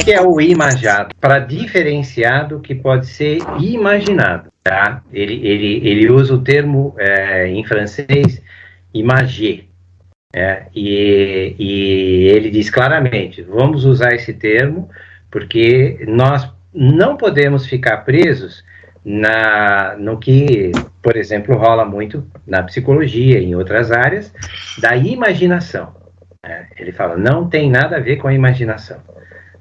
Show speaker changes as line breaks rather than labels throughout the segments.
que é o imagado? Para diferenciar do que pode ser imaginado, tá? Ele usa o termo em francês imager, e ele diz claramente, vamos usar esse termo porque nós não podemos ficar presos no que, por exemplo, rola muito na psicologia e em outras áreas, da imaginação. Ele fala, não tem nada a ver com a imaginação.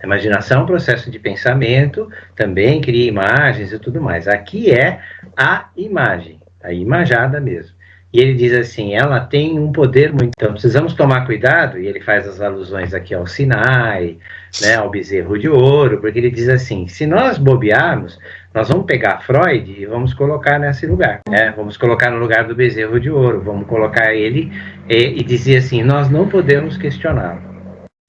A imaginação é um processo de pensamento, também cria imagens e tudo mais. Aqui é a imagem, a imagada mesmo. E ele diz assim, ela tem um poder muito... Então, precisamos tomar cuidado, e ele faz as alusões aqui ao Sinai, né, ao bezerro de ouro, porque ele diz assim, se nós bobearmos, nós vamos pegar Freud e vamos colocar nesse lugar, né? Vamos colocar no lugar do bezerro de ouro, vamos colocar ele e dizer assim, nós não podemos questioná-lo.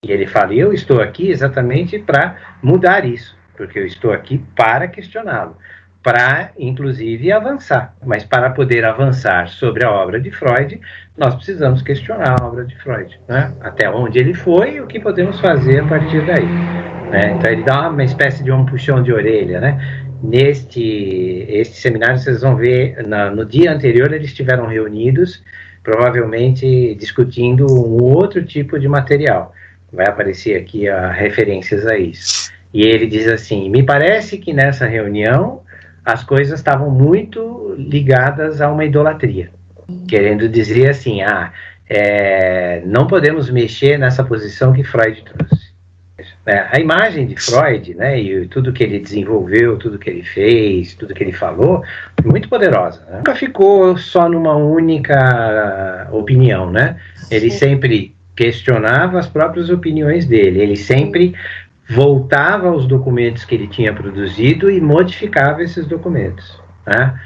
E ele fala, eu estou aqui exatamente para mudar isso, porque eu estou aqui para questioná-lo, para, inclusive, avançar. Mas para poder avançar sobre a obra de Freud, nós precisamos questionar a obra de Freud, né? Até onde ele foi e o que podemos fazer a partir daí, né? Então ele dá uma espécie de um puxão de orelha, né? Este seminário, vocês vão ver, no dia anterior eles estiveram reunidos, provavelmente discutindo um outro tipo de material. Vai aparecer aqui referências a isso. E ele diz assim, me parece que nessa reunião as coisas estavam muito ligadas a uma idolatria. Querendo dizer assim, não podemos mexer nessa posição que Freud trouxe. A imagem de Freud, né, e tudo que ele desenvolveu, tudo que ele fez, tudo que ele falou, é muito poderosa, né? Nunca ficou só numa única opinião, né? Ele sempre questionava as próprias opiniões dele, ele sempre voltava aos documentos que ele tinha produzido e modificava esses documentos, né?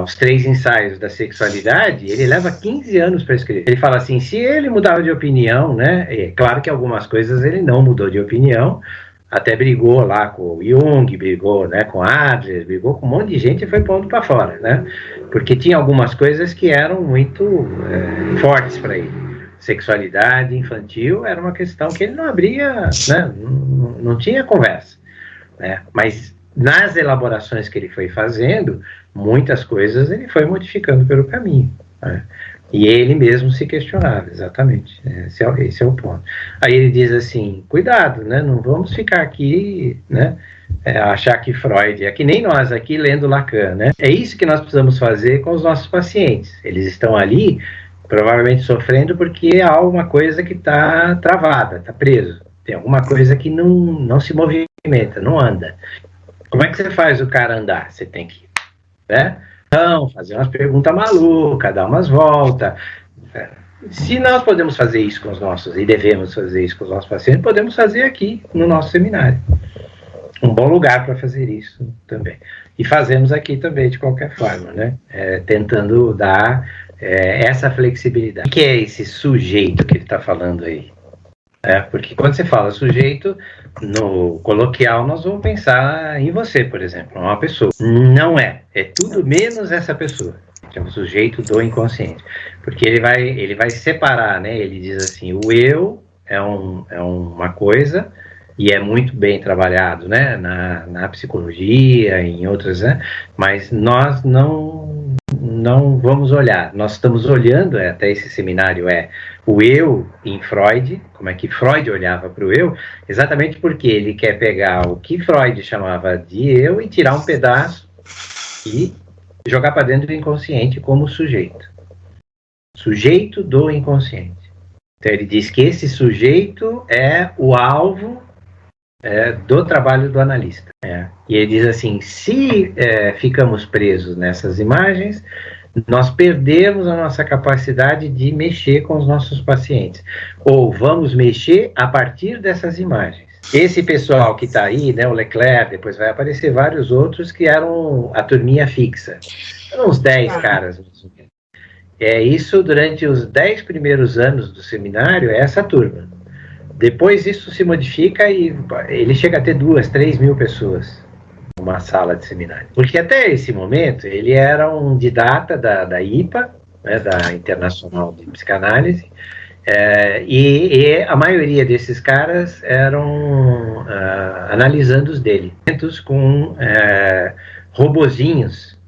Os 3 ensaios da sexualidade, ele leva 15 anos para escrever. Ele fala assim, se ele mudava de opinião, né, é claro que algumas coisas ele não mudou de opinião, até brigou lá com o Jung, brigou, né, com Adler, brigou com um monte de gente e foi pondo para fora, né, porque tinha algumas coisas que eram muito fortes para ele. Sexualidade infantil era uma questão que ele não abria, né, não tinha conversa, né, mas nas elaborações que ele foi fazendo, muitas coisas ele foi modificando pelo caminho, né? E ele mesmo se questionava, exatamente, esse é o ponto. Aí ele diz assim, cuidado, né, não vamos ficar aqui, né, achar que Freud, é que nem nós aqui lendo Lacan, né, é isso que nós precisamos fazer com os nossos pacientes, eles estão ali, provavelmente sofrendo porque há alguma coisa que está travada, está preso, tem alguma coisa que não se movimenta, não anda. Como é que você faz o cara andar? Você tem que, né? Não, fazer umas perguntas malucas, dar umas voltas. Se nós podemos fazer isso com os nossos, e devemos fazer isso com os nossos pacientes, podemos fazer aqui no nosso seminário. Um bom lugar para fazer isso também. E fazemos aqui também, de qualquer forma, né? Tentando dar essa flexibilidade. O que é esse sujeito que ele está falando aí? Porque quando você fala sujeito, no coloquial nós vamos pensar em você, por exemplo, uma pessoa. Não é tudo menos essa pessoa, que é um sujeito do inconsciente, porque ele vai separar, né? Ele diz assim, o eu é uma coisa, e é muito bem trabalhado, né? Na psicologia, em outras, né? Mas nós não vamos olhar, nós estamos olhando, até esse seminário o eu em Freud, como é que Freud olhava para o eu, exatamente porque ele quer pegar o que Freud chamava de eu e tirar um pedaço e jogar para dentro do inconsciente como sujeito do inconsciente. Então ele diz que esse sujeito é o alvo do trabalho do analista. E ele diz assim, se ficamos presos nessas imagens, nós perdemos a nossa capacidade de mexer com os nossos pacientes. Ou vamos mexer a partir dessas imagens. Esse pessoal que está aí, né, o Leclerc, depois vai aparecer vários outros que eram a turminha fixa. Eram uns 10 caras. Isso durante os 10 primeiros anos do seminário, é essa turma. Depois isso se modifica e ele chega a ter 2, 3 mil pessoas numa sala de seminário. Porque até esse momento ele era um didata da IPA, né, da Internacional de Psicanálise, E a maioria desses caras eram analisando os dele, com robozinhos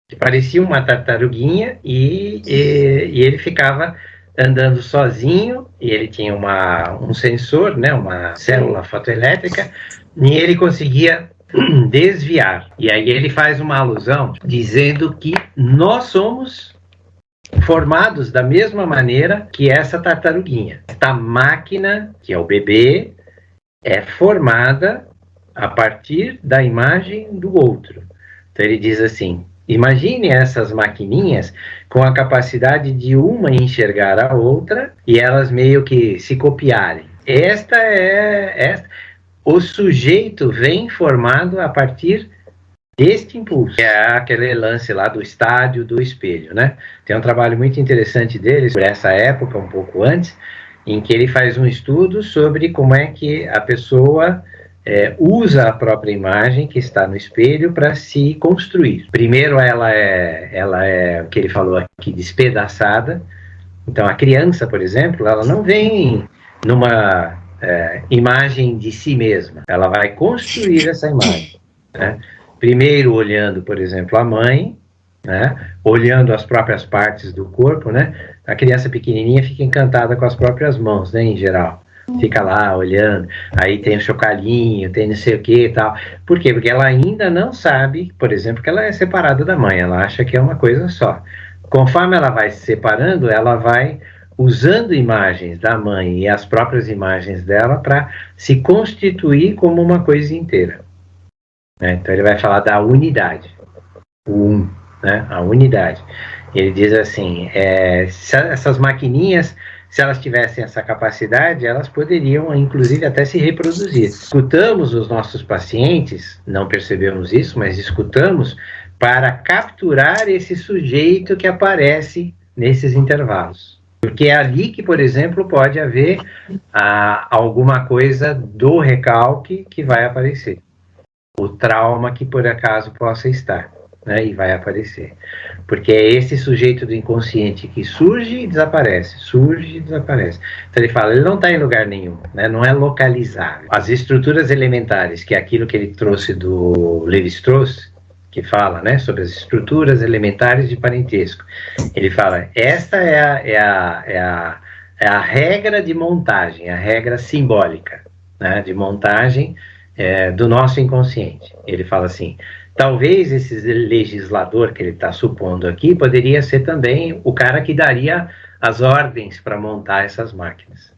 que pareciam uma tartaruguinha e ele ficava andando sozinho, e ele tinha um sensor, né, uma célula fotoelétrica, e ele conseguia desviar. E aí ele faz uma alusão dizendo que nós somos formados da mesma maneira que essa tartaruguinha. Esta máquina, que é o bebê, é formada a partir da imagem do outro. Então ele diz assim: imagine essas maquininhas com a capacidade de uma enxergar a outra e elas meio que se copiarem. O sujeito vem formado a partir deste impulso. É aquele lance lá do estádio do espelho, né? Tem um trabalho muito interessante deles, por essa época, um pouco antes, em que ele faz um estudo sobre como é que a pessoa usa a própria imagem que está no espelho para se construir. Primeiro ela é o que ele falou aqui, despedaçada. Então a criança, por exemplo, ela não vem numa imagem de si mesma, ela vai construir essa imagem, né? Primeiro olhando, por exemplo, a mãe, né? Olhando as próprias partes do corpo, né? A criança pequenininha fica encantada com as próprias mãos, né, em geral. Fica lá olhando, aí tem o chocalhinho, tem não sei o que e tal. Por quê? Porque ela ainda não sabe, por exemplo, que ela é separada da mãe, ela acha que é uma coisa só. Conforme ela vai se separando, ela vai usando imagens da mãe e as próprias imagens dela para se constituir como uma coisa inteira. Então ele vai falar da unidade, né? A unidade. Ele diz assim, se essas maquininhas, se elas tivessem essa capacidade, elas poderiam, inclusive, até se reproduzir. Escutamos os nossos pacientes, não percebemos isso, mas escutamos para capturar esse sujeito que aparece nesses intervalos. Porque é ali que, por exemplo, pode haver alguma coisa do recalque que vai aparecer. O trauma que por acaso possa estar, né, e vai aparecer. Porque é esse sujeito do inconsciente que surge e desaparece, surge e desaparece. Então ele fala, ele não está em lugar nenhum, né, não é localizável. As estruturas elementares, que é aquilo que ele trouxe do Lévi-Strauss, que fala, né, sobre as estruturas elementares de parentesco. Ele fala, esta é a regra de montagem, a regra simbólica, né, de montagem do nosso inconsciente. Ele fala assim, talvez esse legislador que ele está supondo aqui poderia ser também o cara que daria as ordens para montar essas máquinas.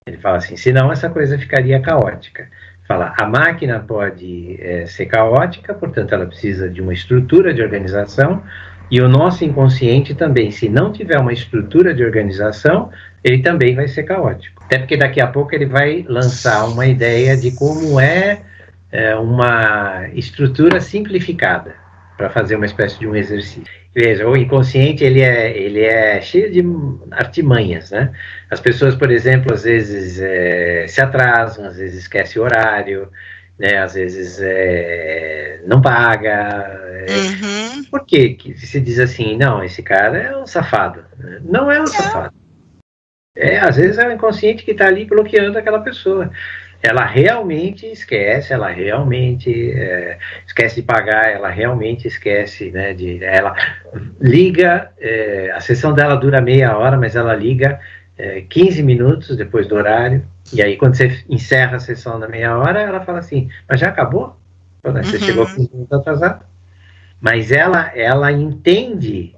Ele fala assim, senão essa coisa ficaria caótica. Fala, a máquina pode ser caótica, portanto ela precisa de uma estrutura de organização, e o nosso inconsciente também, se não tiver uma estrutura de organização, ele também vai ser caótico. Até porque daqui a pouco ele vai lançar uma ideia de como uma estrutura simplificada, para fazer uma espécie de um exercício. Veja, o inconsciente ele é cheio de artimanhas, né? As pessoas, por exemplo, às vezes se atrasam, às vezes esquecem o horário, né? Às vezes não paga. Por que se diz assim, não, esse cara é um safado? Não é um safado. Às vezes é o inconsciente que está ali bloqueando aquela pessoa. Ela realmente esquece, ela realmente esquece de pagar, ela realmente esquece, né, ela liga, a sessão dela dura meia hora, mas ela liga 15 minutos depois do horário, e aí quando você encerra a sessão na meia hora, ela fala assim, mas já acabou? Você chegou 15 minutos atrasado. Mas ela entende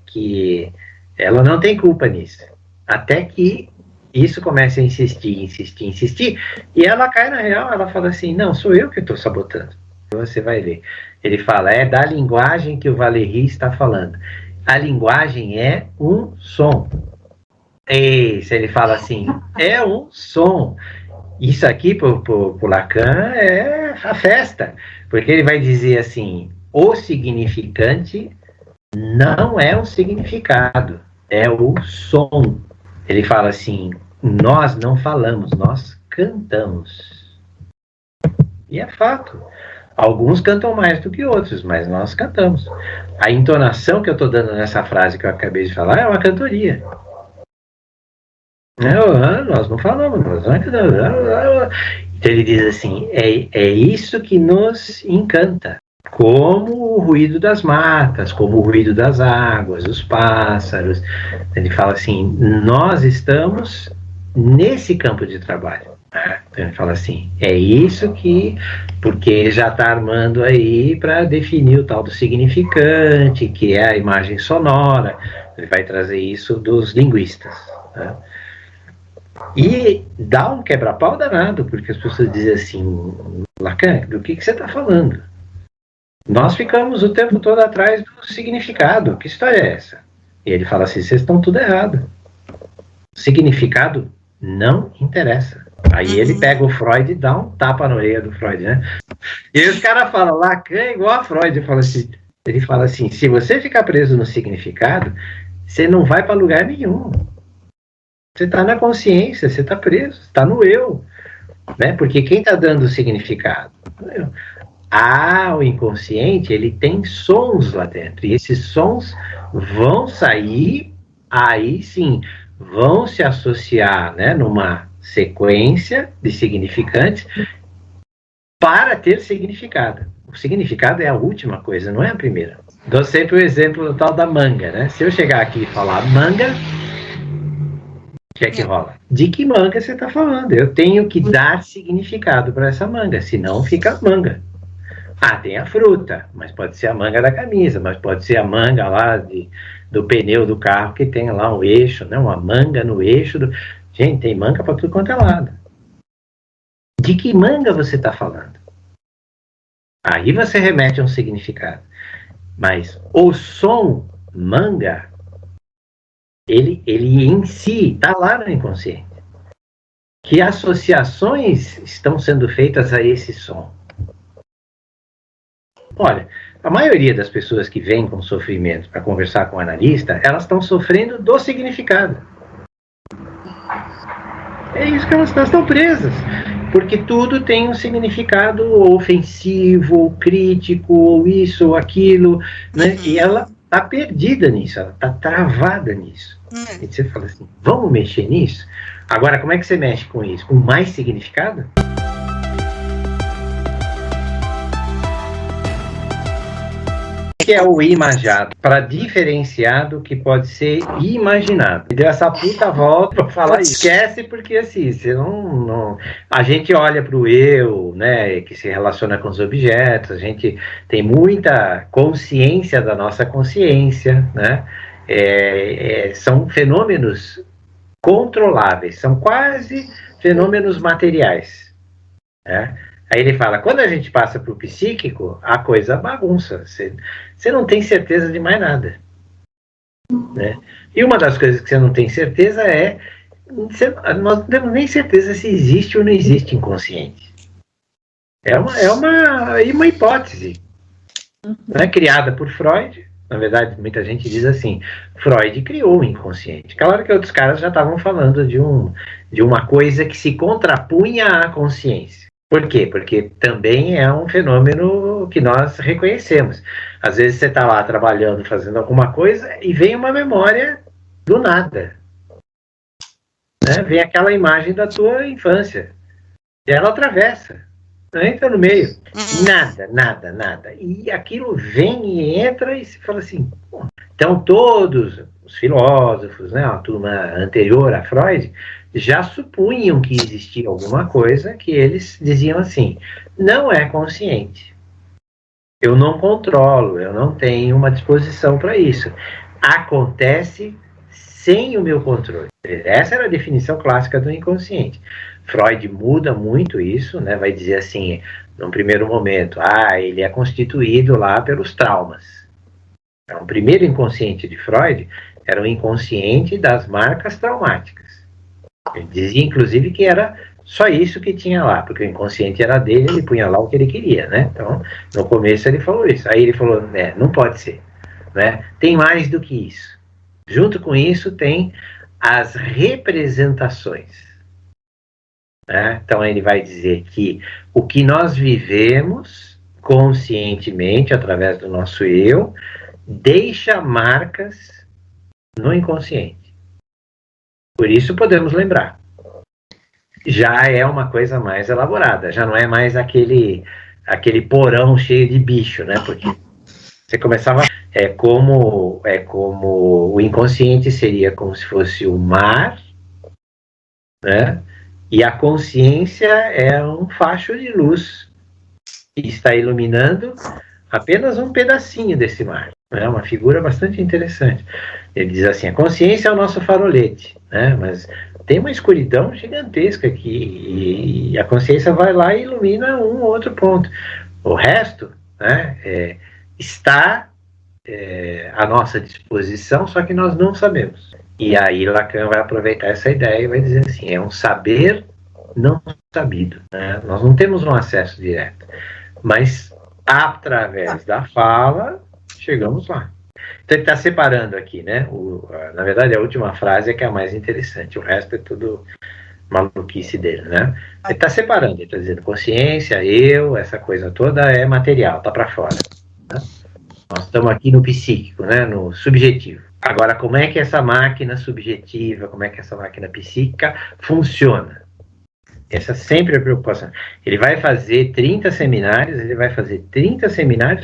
que ela não tem culpa nisso, até que isso começa a insistir, e ela cai na real, ela fala assim, não, sou eu que estou sabotando. Você vai ver. Ele fala, é da linguagem que o Valéry está falando. A linguagem é um som. Ele fala assim, é um som. Isso aqui, por Lacan, é a festa. Porque ele vai dizer assim, o significante não é o significado, é o som. Ele fala assim, nós não falamos, nós cantamos. E é fato. Alguns cantam mais do que outros, mas nós cantamos. A entonação que eu estou dando nessa frase que eu acabei de falar é uma cantoria. Nós não falamos. Então ele diz assim, é isso que nos encanta. Como o ruído das matas, como o ruído das águas, os pássaros. Ele fala assim, nós estamos nesse campo de trabalho. Então ele fala assim, é isso que, porque ele já está armando aí para definir o tal do significante, que é a imagem sonora. Ele vai trazer isso dos linguistas. Né? E dá um quebra-pau danado, porque as pessoas dizem assim, Lacan, do que você está falando? Nós ficamos o tempo todo atrás do significado. Que história é essa? E ele fala assim, vocês estão tudo errado. Significado não interessa. Aí ele pega o Freud e dá um tapa na orelha do Freud, né? E aí os caras falam, Lacan é igual a Freud. Ele fala assim, se você ficar preso no significado, você não vai para lugar nenhum. Você está na consciência, você está preso, está no eu. Né? Porque quem está dando o significado? O inconsciente, ele tem sons lá dentro. E esses sons vão sair, aí sim, vão se associar, né, numa sequência de significantes para ter significado. O significado é a última coisa, não é a primeira. Dou sempre o exemplo do tal da manga, né? Se eu chegar aqui e falar manga, o que é que rola? De que manga você está falando? Eu tenho que dar significado para essa manga, senão fica manga. Tem a fruta, mas pode ser a manga da camisa, mas pode ser a manga lá do pneu do carro que tem lá um eixo, né? Uma manga no eixo. Gente, tem manga para tudo quanto é lado. De que manga você está falando? Aí você remete a um significado. Mas o som manga, ele em si está lá no inconsciente. Que associações estão sendo feitas a esse som? Olha, a maioria das pessoas que vêm com sofrimento para conversar com o analista, elas estão sofrendo do significado. É isso que elas estão presas. Porque tudo tem um significado ofensivo, crítico, ou isso, ou aquilo, né? E ela está perdida nisso, ela está travada nisso. E você fala assim, vamos mexer nisso? Agora, como é que você mexe com isso? Com mais significado? O que é o imaginado? Para diferenciar do que pode ser imaginado. E deu essa puta volta para falar isso. Esquece, porque assim, você não... A gente olha para o eu, né, que se relaciona com os objetos, a gente tem muita consciência da nossa consciência, né? São fenômenos controláveis, são quase fenômenos materiais, né? Aí ele fala, quando a gente passa para o psíquico, a coisa bagunça. Você não tem certeza de mais nada. Né? E uma das coisas que você não tem certeza nós não temos nem certeza se existe ou não existe inconsciente. É uma hipótese. Né? Criada por Freud. Na verdade, muita gente diz assim, Freud criou o inconsciente. Claro que outros caras já estavam falando de uma coisa que se contrapunha à consciência. Por quê? Porque também é um fenômeno que nós reconhecemos. Às vezes você está lá trabalhando, fazendo alguma coisa, e vem uma memória do nada. Né? Vem aquela imagem da tua infância. E ela atravessa. Não entra no meio. Nada. E aquilo vem e entra e se fala assim... Pô. Então todos os filósofos, né, a turma anterior a Freud... já supunham que existia alguma coisa que eles diziam assim, não é consciente. Eu não controlo, eu não tenho uma disposição para isso. Acontece sem o meu controle. Essa era a definição clássica do inconsciente. Freud muda muito isso, né? Vai dizer assim, num primeiro momento, ele é constituído lá pelos traumas. Então, o primeiro inconsciente de Freud era o inconsciente das marcas traumáticas. Ele dizia, inclusive, que era só isso que tinha lá, porque o inconsciente era dele, ele punha lá o que ele queria, né? Então, no começo ele falou isso. Aí ele falou, não pode ser, né? Tem mais do que isso. Junto com isso tem as representações. Né? Então ele vai dizer que o que nós vivemos conscientemente, através do nosso eu, deixa marcas no inconsciente. Por isso podemos lembrar. Já é uma coisa mais elaborada, já não é mais aquele porão cheio de bicho, né? Porque você começava... É como o inconsciente seria como se fosse o mar, né? E a consciência é um facho de luz que está iluminando apenas um pedacinho desse mar. É uma figura bastante interessante. Ele diz assim, a consciência é o nosso farolete, né? Mas tem uma escuridão gigantesca aqui, e a consciência vai lá e ilumina um ou outro ponto. O resto, né, está à nossa disposição, só que nós não sabemos. E aí Lacan vai aproveitar essa ideia e vai dizer assim, é um saber não sabido, né? Nós não temos um acesso direto, mas através da fala chegamos lá. Então ele está separando aqui, né? Na verdade, a última frase é que é a mais interessante, o resto é tudo maluquice dele, né? Ele está separando, ele está dizendo consciência, eu, essa coisa toda é material, está para fora, né? Nós estamos aqui no psíquico, né? No subjetivo. Agora, como é que essa máquina subjetiva, como é que essa máquina psíquica funciona? Essa sempre é a preocupação. Ele vai fazer 30 seminários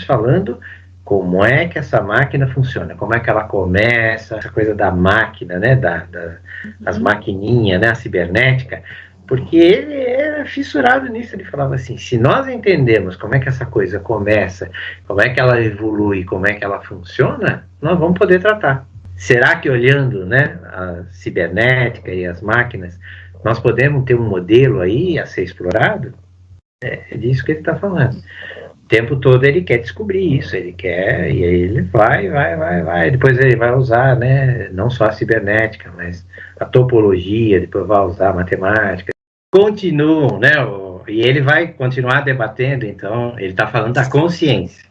falando como é que essa máquina funciona, como é que ela começa, essa coisa da máquina, né, as maquininhas, né, a cibernética, porque ele era fissurado nisso. Ele falava assim, se nós entendemos como é que essa coisa começa, como é que ela evolui, como é que ela funciona, nós vamos poder tratar. Será que olhando, né, a cibernética e as máquinas, nós podemos ter um modelo aí a ser explorado? É disso que ele está falando. O tempo todo ele quer descobrir isso, ele quer, e aí ele vai, depois ele vai usar, né, não só a cibernética, mas a topologia, depois vai usar a matemática. Continuam, né, e ele vai continuar debatendo, então, ele está falando da consciência.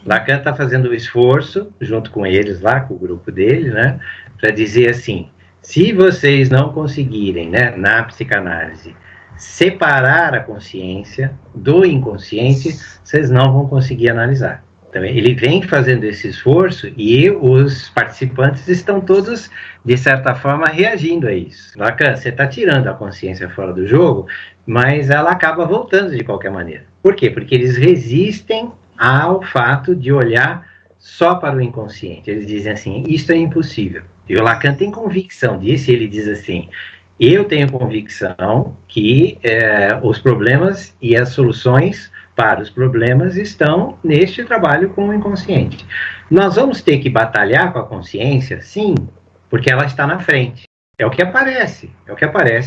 Lacan está fazendo o esforço, junto com eles lá, com o grupo dele, né, para dizer assim, se vocês não conseguirem, né, na psicanálise, separar a consciência do inconsciente, vocês não vão conseguir analisar. Então, ele vem fazendo esse esforço e os participantes estão todos, de certa forma, reagindo a isso. Lacan, você está tirando a consciência fora do jogo, mas ela acaba voltando de qualquer maneira. Por quê? Porque eles resistem ao fato de olhar só para o inconsciente. Eles dizem assim, isso é impossível. E o Lacan tem convicção disso, ele diz assim, eu tenho convicção que os problemas e as soluções para os problemas estão neste trabalho com o inconsciente. Nós vamos ter que batalhar com a consciência, sim, porque ela está na frente. É o que aparece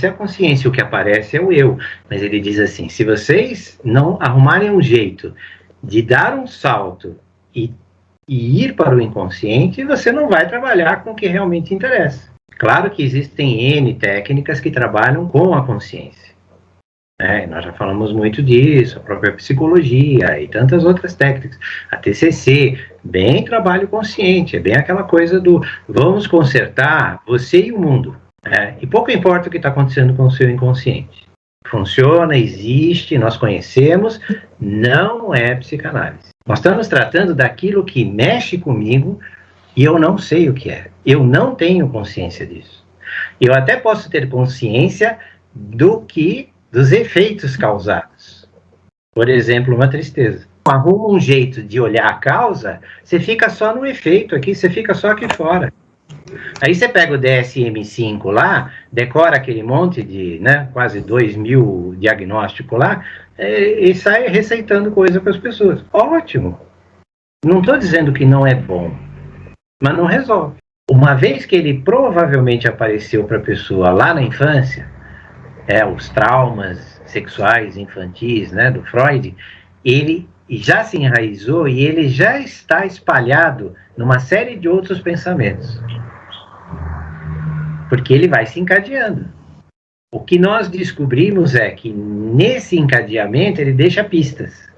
é a consciência, o que aparece é o eu. Mas ele diz assim, se vocês não arrumarem um jeito de dar um salto e ir para o inconsciente, você não vai trabalhar com o que realmente interessa. Claro que existem N técnicas que trabalham com a consciência. Nós já falamos muito disso, a própria psicologia e tantas outras técnicas. A TCC, bem trabalho consciente, é bem aquela coisa do vamos consertar você e o mundo. E pouco importa o que está acontecendo com o seu inconsciente. Funciona, existe, nós conhecemos, não é psicanálise. Nós estamos tratando daquilo que mexe comigo e eu não sei o que é. Eu não tenho consciência disso. Eu até posso ter consciência dos efeitos causados. Por exemplo, uma tristeza. Arruma um jeito de olhar a causa, você fica só no efeito aqui, você fica só aqui fora. Aí você pega o DSM-5 lá, decora aquele monte de, né, quase 2.000 diagnósticos lá, e sai receitando coisa para as pessoas. Ótimo. Não estou dizendo que não é bom, mas não resolve. Uma vez que ele provavelmente apareceu para a pessoa lá na infância, os traumas sexuais infantis, né, do Freud, ele já se enraizou e ele já está espalhado numa série de outros pensamentos. Porque ele vai se encadeando. O que nós descobrimos é que nesse encadeamento ele deixa pistas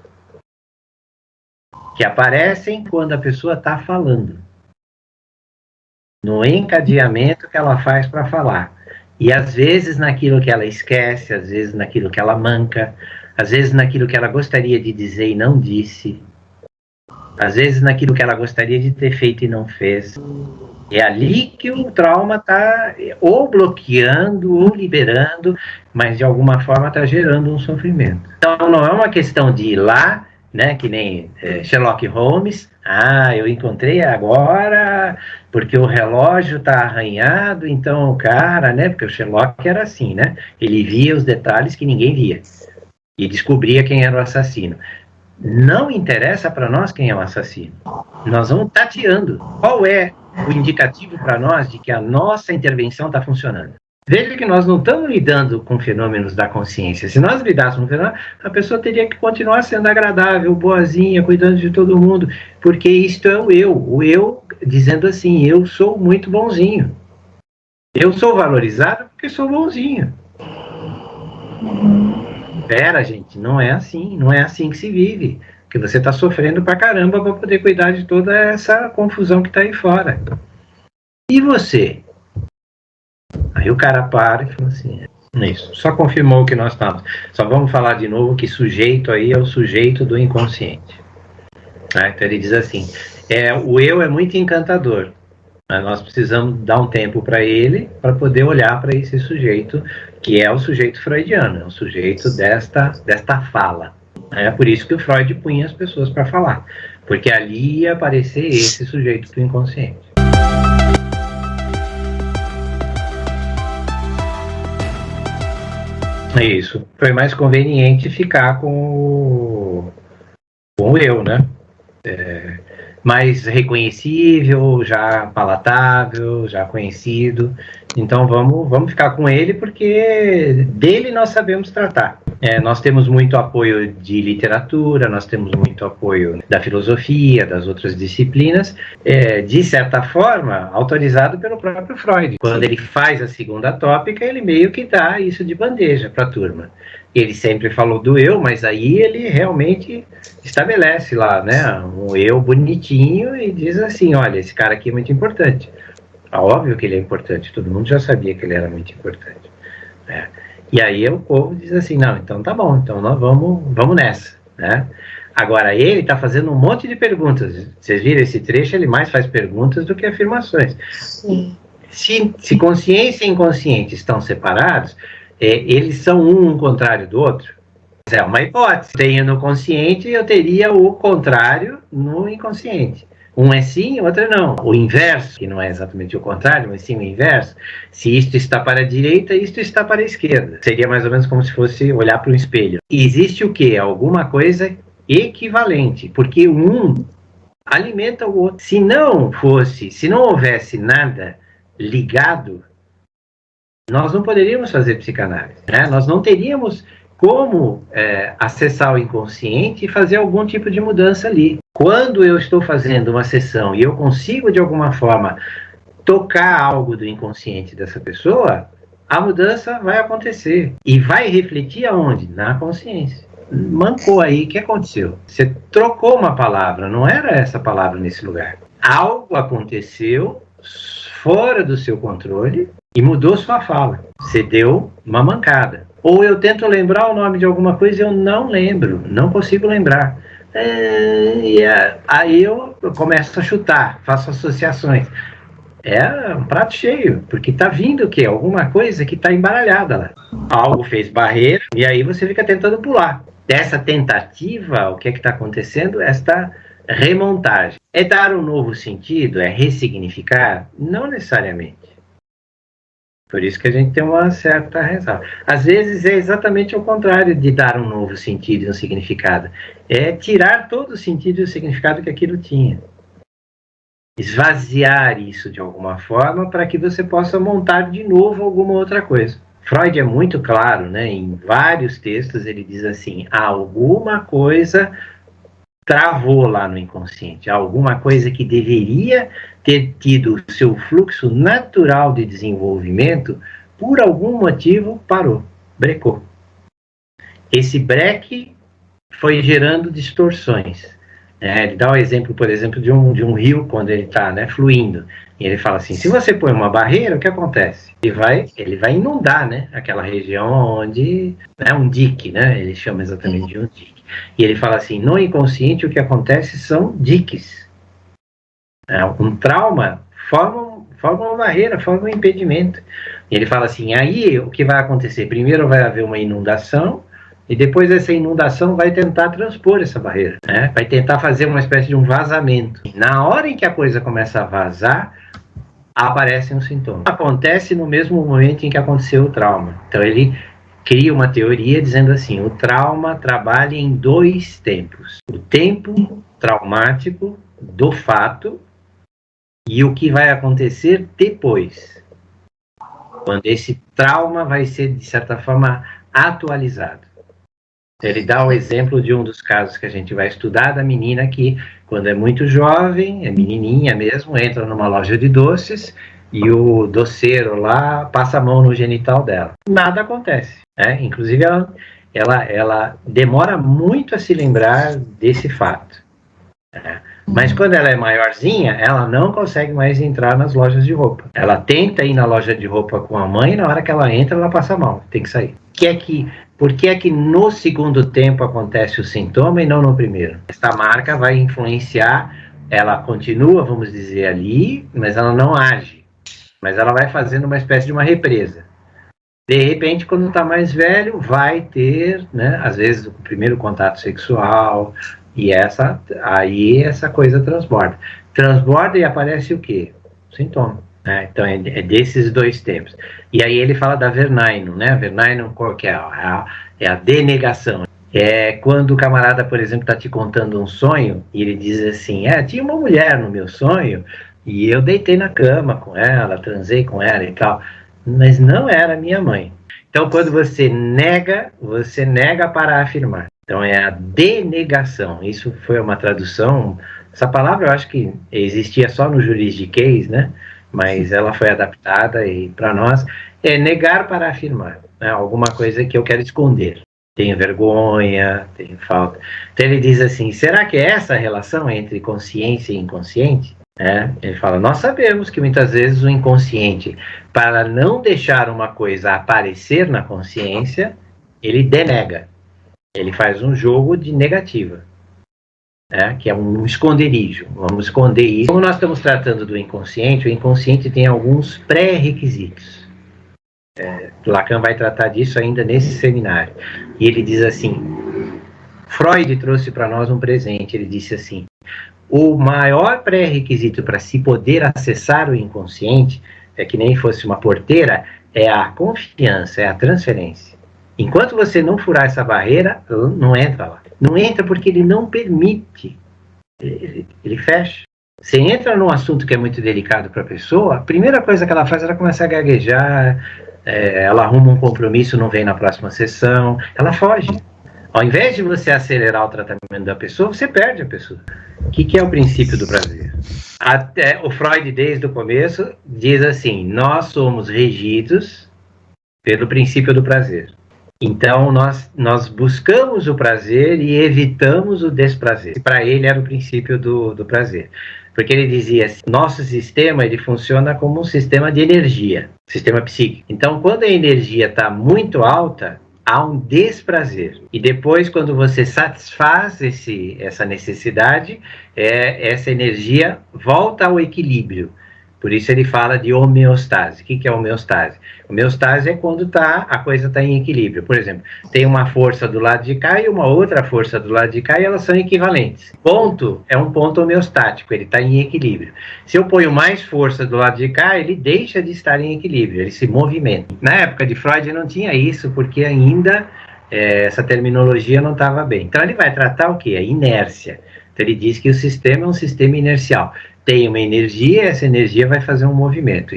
que aparecem quando a pessoa está falando. No encadeamento que ela faz para falar. E às vezes naquilo que ela esquece, às vezes naquilo que ela manca, às vezes naquilo que ela gostaria de dizer e não disse. às vezes naquilo que ela gostaria de ter feito e não fez. É ali que o trauma está ou bloqueando ou liberando, mas de alguma forma está gerando um sofrimento. Então não é uma questão de ir lá, né, que nem Sherlock Holmes, eu encontrei agora porque o relógio está arranhado, então o cara, né, porque o Sherlock era assim, né, ele via os detalhes que ninguém via e descobria quem era o assassino. Não interessa para nós quem é o assassino. Nós vamos tateando. Qual é o indicativo para nós de que a nossa intervenção está funcionando? Veja que nós não estamos lidando com fenômenos da consciência. Se nós lidássemos com fenômenos, a pessoa teria que continuar sendo agradável, boazinha, cuidando de todo mundo, porque isto é o eu dizendo assim, eu sou muito bonzinho. Eu sou valorizado porque sou bonzinho. Pera, gente, não é assim que se vive. Porque você está sofrendo pra caramba para poder cuidar de toda essa confusão que está aí fora. E você? Aí o cara para e fala assim, isso, só confirmou o que nós estamos. Só vamos falar de novo que sujeito aí é o sujeito do inconsciente. Então ele diz assim, o eu é muito encantador, mas nós precisamos dar um tempo para ele, para poder olhar para esse sujeito, que é o sujeito freudiano, é o sujeito desta fala. É por isso que o Freud punha as pessoas para falar, porque ali ia aparecer esse sujeito do inconsciente. Isso, foi mais conveniente ficar com o eu, né? Mais reconhecível, já palatável, já conhecido. Então vamos ficar com ele, porque dele nós sabemos tratar. Nós temos muito apoio de literatura, nós temos muito apoio da filosofia, das outras disciplinas, de certa forma, autorizado pelo próprio Freud. Quando ele faz a segunda tópica, ele meio que dá isso de bandeja para a turma. Ele sempre falou do eu, mas aí ele realmente estabelece lá, né, um eu bonitinho e diz assim, olha, esse cara aqui é muito importante. Óbvio que ele é importante, todo mundo já sabia que ele era muito importante. E aí o povo diz assim, não, então tá bom, então nós vamos nessa, né? Agora, ele está fazendo um monte de perguntas. Vocês viram esse trecho, ele mais faz perguntas do que afirmações. Sim. Se consciência e inconsciente estão separados, eles são um contrário do outro? É uma hipótese. Tenho no consciente, eu teria o contrário no inconsciente. Um é sim, outro é não. O inverso, que não é exatamente o contrário, mas sim o inverso. Se isto está para a direita, isto está para a esquerda. Seria mais ou menos como se fosse olhar para um espelho. E existe o quê? Alguma coisa equivalente, porque um alimenta o outro. Se não houvesse nada ligado, nós não poderíamos fazer psicanálise, né? Nós não teríamos como acessar o inconsciente e fazer algum tipo de mudança ali. Quando eu estou fazendo uma sessão e eu consigo, de alguma forma, tocar algo do inconsciente dessa pessoa, a mudança vai acontecer. E vai refletir aonde? Na consciência. Mancou aí, o que aconteceu? Você trocou uma palavra, não era essa palavra nesse lugar. Algo aconteceu fora do seu controle e mudou sua fala. Você deu uma mancada. Ou eu tento lembrar o nome de alguma coisa e eu não lembro, não consigo lembrar. Aí eu começo a chutar, faço associações. É um prato cheio, porque está vindo o quê? Alguma coisa que está embaralhada lá. Algo fez barreira e aí você fica tentando pular. Dessa tentativa, o que é que está acontecendo? Esta remontagem. É dar um novo sentido? É ressignificar? Não necessariamente. Por isso que a gente tem uma certa ressalva. Às vezes é exatamente o contrário de dar um novo sentido e um significado. É tirar todo o sentido e o significado que aquilo tinha. Esvaziar isso de alguma forma para que você possa montar de novo alguma outra coisa. Freud é muito claro, né? Em vários textos ele diz assim, alguma coisa travou lá no inconsciente, alguma coisa que deveria ter tido o seu fluxo natural de desenvolvimento, por algum motivo parou, brecou. Esse breque foi gerando distorções. Ele dá o exemplo, por exemplo, de um rio quando ele está, né, fluindo. E ele fala assim, se você põe uma barreira, o que acontece? Ele vai inundar, né, aquela região onde é um dique, né, ele chama exatamente de um dique. E ele fala assim, no inconsciente o que acontece são diques. Um trauma forma uma barreira, forma um impedimento. E ele fala assim, aí o que vai acontecer? Primeiro vai haver uma inundação, e depois essa inundação vai tentar transpor essa barreira, né? Vai tentar fazer uma espécie de um vazamento. Na hora em que a coisa começa a vazar, aparecem os sintomas. Acontece no mesmo momento em que aconteceu o trauma. Então ele cria uma teoria dizendo assim, o trauma trabalha em 2 tempos. O tempo traumático do fato e o que vai acontecer depois, quando esse trauma vai ser, de certa forma, atualizado. Ele dá o exemplo de um dos casos que a gente vai estudar, da menina que, quando é muito jovem, é menininha mesmo, entra numa loja de doces e o doceiro lá passa a mão no genital dela. Nada acontece, né? Inclusive, ela demora muito a se lembrar desse fato, né? Mas quando ela é maiorzinha, ela não consegue mais entrar nas lojas de roupa. Ela tenta ir na loja de roupa com a mãe, e na hora que ela entra, ela passa mal, tem que sair. Por que é que no segundo tempo acontece o sintoma e não no primeiro? Esta marca vai influenciar, ela continua, vamos dizer, ali, mas ela não age. Mas ela vai fazendo uma espécie de uma represa. De repente, quando está mais velho, vai ter, né, às vezes, o primeiro contato sexual, e aí essa coisa transborda. Transborda e aparece o quê? O sintoma. Né? Então, é desses 2 tempos. E aí ele fala da Vernaino, né? Vernaino, qual que é? É a denegação. É quando o camarada, por exemplo, está te contando um sonho, e ele diz assim, tinha uma mulher no meu sonho, e eu deitei na cama com ela, transei com ela e tal, mas não era minha mãe. Então, quando você nega para afirmar. Então, é a denegação. Isso foi uma tradução. Essa palavra eu acho que existia só no juridiquês, né? Mas ela foi adaptada e, para nós, é negar para afirmar. Né? Alguma coisa que eu quero esconder. Tenho vergonha, tenho falta. Então, ele diz assim, será que é essa a relação entre consciência e inconsciente? Ele fala, nós sabemos que muitas vezes o inconsciente, para não deixar uma coisa aparecer na consciência, ele denega. Ele faz um jogo de negativa, que é um esconderijo. Vamos esconder isso. Como nós estamos tratando do inconsciente, o inconsciente tem alguns pré-requisitos. Lacan vai tratar disso ainda nesse seminário. E ele diz assim, Freud trouxe para nós um presente. Ele disse assim, o maior pré-requisito para se poder acessar o inconsciente, é que nem fosse uma porteira, é a confiança, é a transferência. Enquanto você não furar essa barreira, não entra lá. Não entra porque ele não permite. Ele fecha. Você entra num assunto que é muito delicado para a pessoa, a primeira coisa que ela faz é ela começar a gaguejar, ela arruma um compromisso, não vem na próxima sessão, ela foge. Ao invés de você acelerar o tratamento da pessoa, você perde a pessoa. O que é o princípio do prazer? Até o Freud, desde o começo, diz assim, nós somos regidos pelo princípio do prazer. Então, nós buscamos o prazer e evitamos o desprazer. Para ele era o princípio do prazer. Porque ele dizia assim, nosso sistema ele funciona como um sistema de energia, sistema psíquico. Então, quando a energia está muito alta, há um desprazer. E depois, quando você satisfaz essa necessidade, essa energia volta ao equilíbrio. Por isso ele fala de homeostase. O que é homeostase? Homeostase é quando a coisa está em equilíbrio. Por exemplo, tem uma força do lado de cá e uma outra força do lado de cá e elas são equivalentes. Ponto é um ponto homeostático, ele está em equilíbrio. Se eu ponho mais força do lado de cá, ele deixa de estar em equilíbrio, ele se movimenta. Na época de Freud não tinha isso, porque ainda essa terminologia não estava bem. Então ele vai tratar o quê? A inércia. Então ele diz que o sistema é um sistema inercial. Tem uma energia, essa energia vai fazer um movimento,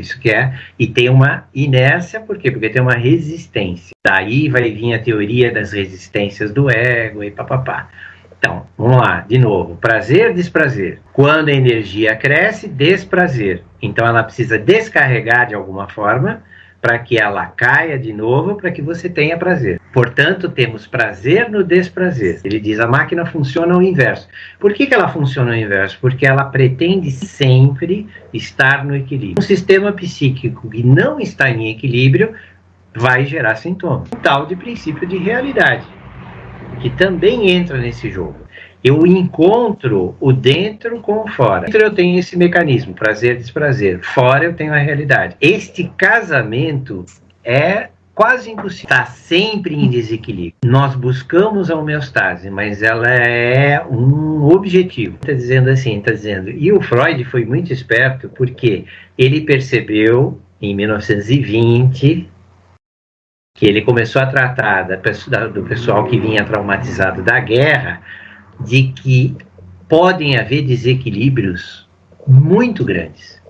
e tem uma inércia, por quê? Porque tem uma resistência. Daí vai vir a teoria das resistências do ego e papapá. Então, vamos lá, de novo, prazer, desprazer. Quando a energia cresce, desprazer. Então ela precisa descarregar de alguma forma, para que ela caia de novo, para que você tenha prazer. Portanto, temos prazer no desprazer. Ele diz, a máquina funciona ao inverso. Por que ela funciona ao inverso? Porque ela pretende sempre estar no equilíbrio. Um sistema psíquico que não está em equilíbrio vai gerar sintomas. Tal de princípio de realidade. que também entra nesse jogo. Eu encontro o dentro com o fora. Dentro eu tenho esse mecanismo, prazer, desprazer. Fora eu tenho a realidade. Este casamento é quase impossível. Está sempre em desequilíbrio. Nós buscamos a homeostase, mas ela é um objetivo. Está dizendo assim, está dizendo. E o Freud foi muito esperto porque ele percebeu em 1920 que ele começou a tratar do pessoal que vinha traumatizado da guerra, de que podem haver desequilíbrios muito grandes.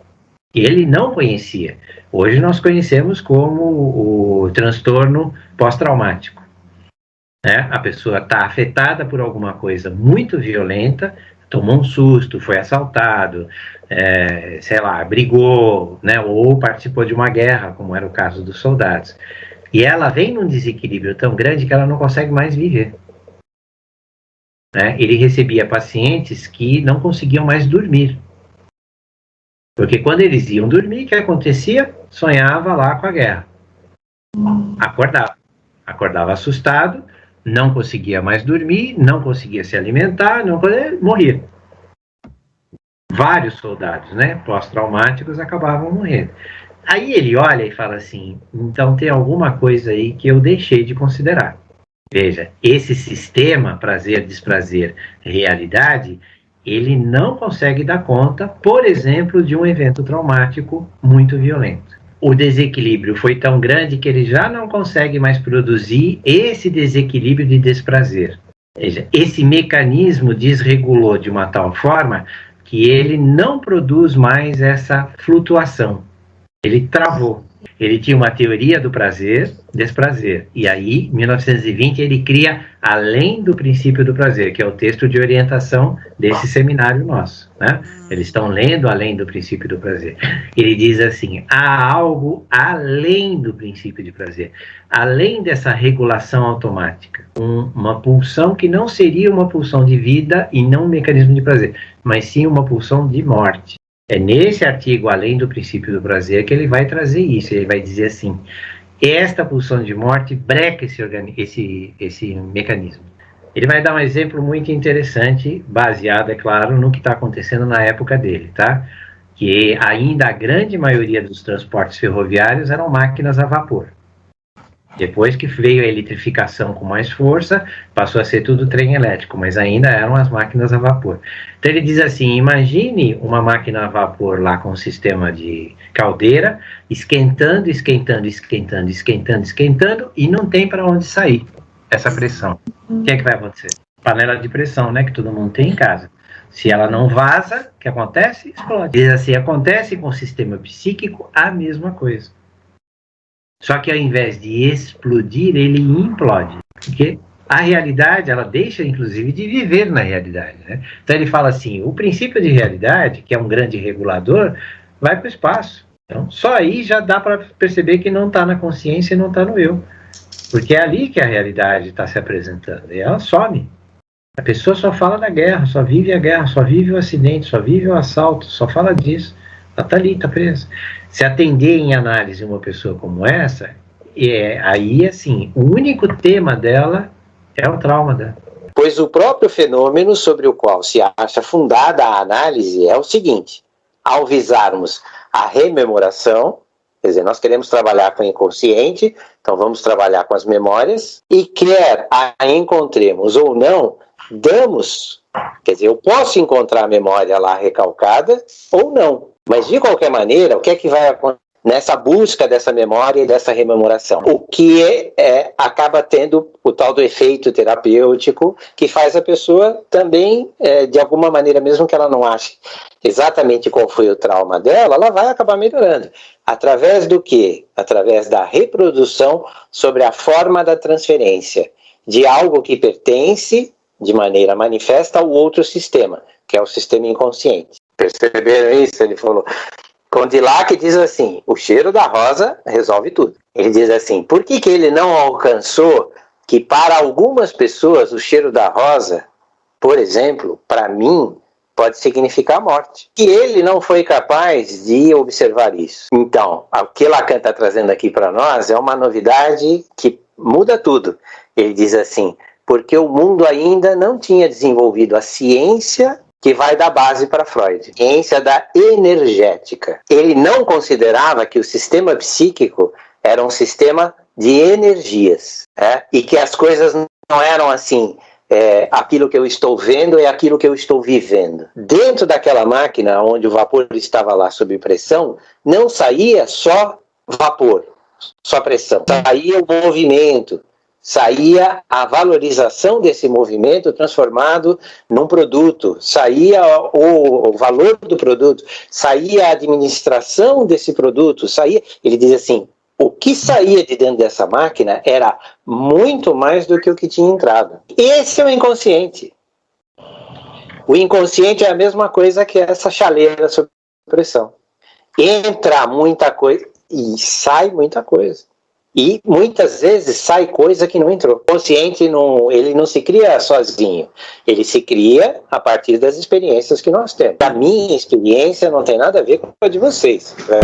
Ele não conhecia. Hoje nós conhecemos como o transtorno pós-traumático. Né? A pessoa está afetada por alguma coisa muito violenta, tomou um susto, foi assaltado, sei lá, brigou, né? Ou participou de uma guerra, como era o caso dos soldados. E ela vem num desequilíbrio tão grande que ela não consegue mais viver. Né? Ele recebia pacientes que não conseguiam mais dormir. Porque quando eles iam dormir, o que acontecia? Sonhava lá com a guerra. Acordava assustado, não conseguia mais dormir, não conseguia se alimentar, morria. Vários soldados, né, pós-traumáticos acabavam morrendo. Aí ele olha e fala assim, então tem alguma coisa aí que eu deixei de considerar. Veja, esse sistema prazer, desprazer, realidade, ele não consegue dar conta, por exemplo, de um evento traumático muito violento. O desequilíbrio foi tão grande que ele já não consegue mais produzir esse desequilíbrio de desprazer. Veja, esse mecanismo desregulou de uma tal forma que ele não produz mais essa flutuação. Ele travou. Ele tinha uma teoria do prazer, desprazer. E aí, em 1920, ele cria Além do Princípio do Prazer, que é o texto de orientação desse seminário nosso. Né? Eles estão lendo Além do Princípio do Prazer. Ele diz assim, há algo além do princípio de prazer, além dessa regulação automática. Uma pulsão que não seria uma pulsão de vida e não um mecanismo de prazer, mas sim uma pulsão de morte. É nesse artigo, Além do Princípio do Prazer, que ele vai trazer isso. Ele vai dizer assim, esta pulsão de morte breca esse mecanismo. Ele vai dar um exemplo muito interessante, baseado, é claro, no que está acontecendo na época dele, tá? Que ainda a grande maioria dos transportes ferroviários eram máquinas a vapor. Depois que veio a eletrificação com mais força, passou a ser tudo trem elétrico, mas ainda eram as máquinas a vapor. Então ele diz assim, imagine uma máquina a vapor lá com um sistema de caldeira, esquentando, e não tem para onde sair essa pressão. O que é que vai acontecer? Panela de pressão, né, que todo mundo tem em casa. Se ela não vaza, o que acontece? Explode. Diz assim, acontece com o sistema psíquico a mesma coisa. Só que ao invés de explodir, ele implode. Porque a realidade, ela deixa, inclusive, de viver na realidade. Né? Então ele fala assim, o princípio de realidade, que é um grande regulador, vai para o espaço. Então, só aí já dá para perceber que não está na consciência e não está no eu. Porque é ali que a realidade está se apresentando. E ela some. A pessoa só fala da guerra, só vive a guerra, só vive o acidente, só vive o assalto, só fala disso. Ela está ali, está presa. Se atender em análise uma pessoa como essa, aí, assim, o único tema dela é o trauma dela.
Pois o próprio fenômeno sobre o qual se acha fundada a análise é o seguinte: ao visarmos a rememoração, quer dizer, nós queremos trabalhar com o inconsciente, então vamos trabalhar com as memórias, e quer a encontremos ou não, damos, quer dizer, eu posso encontrar a memória lá recalcada ou não. Mas, de qualquer maneira, o que é que vai acontecer nessa busca dessa memória e dessa rememoração? O que acaba tendo o tal do efeito terapêutico, que faz a pessoa também, de alguma maneira, mesmo que ela não ache exatamente qual foi o trauma dela, ela vai acabar melhorando. Através do quê? Através da reprodução sobre a forma da transferência de algo que pertence, de maneira manifesta, ao outro sistema, que é o sistema inconsciente. Perceberam isso? Ele falou. Condillac diz assim, o cheiro da rosa resolve tudo. Ele diz assim, por que ele não alcançou que para algumas pessoas o cheiro da rosa, por exemplo, para mim, pode significar morte? E ele não foi capaz de observar isso. Então, o que Lacan está trazendo aqui para nós é uma novidade que muda tudo. Ele diz assim, porque o mundo ainda não tinha desenvolvido a ciência que vai dar base para Freud, ciência da energética. Ele não considerava que o sistema psíquico era um sistema de energias, e que as coisas não eram assim, aquilo que eu estou vendo é aquilo que eu estou vivendo. Dentro daquela máquina onde o vapor estava lá sob pressão, não saía só vapor, só pressão, saía o movimento, saía a valorização desse movimento transformado num produto, saía o valor do produto, saía a administração desse produto, saía, ele diz assim, o que saía de dentro dessa máquina era muito mais do que o que tinha entrado. Esse é o inconsciente. O inconsciente é a mesma coisa que essa chaleira sob pressão. Entra muita coisa e sai muita coisa. E muitas vezes sai coisa que não entrou. O consciente ele não se cria sozinho. Ele se cria a partir das experiências que nós temos. A minha experiência não tem nada a ver com a de vocês, né?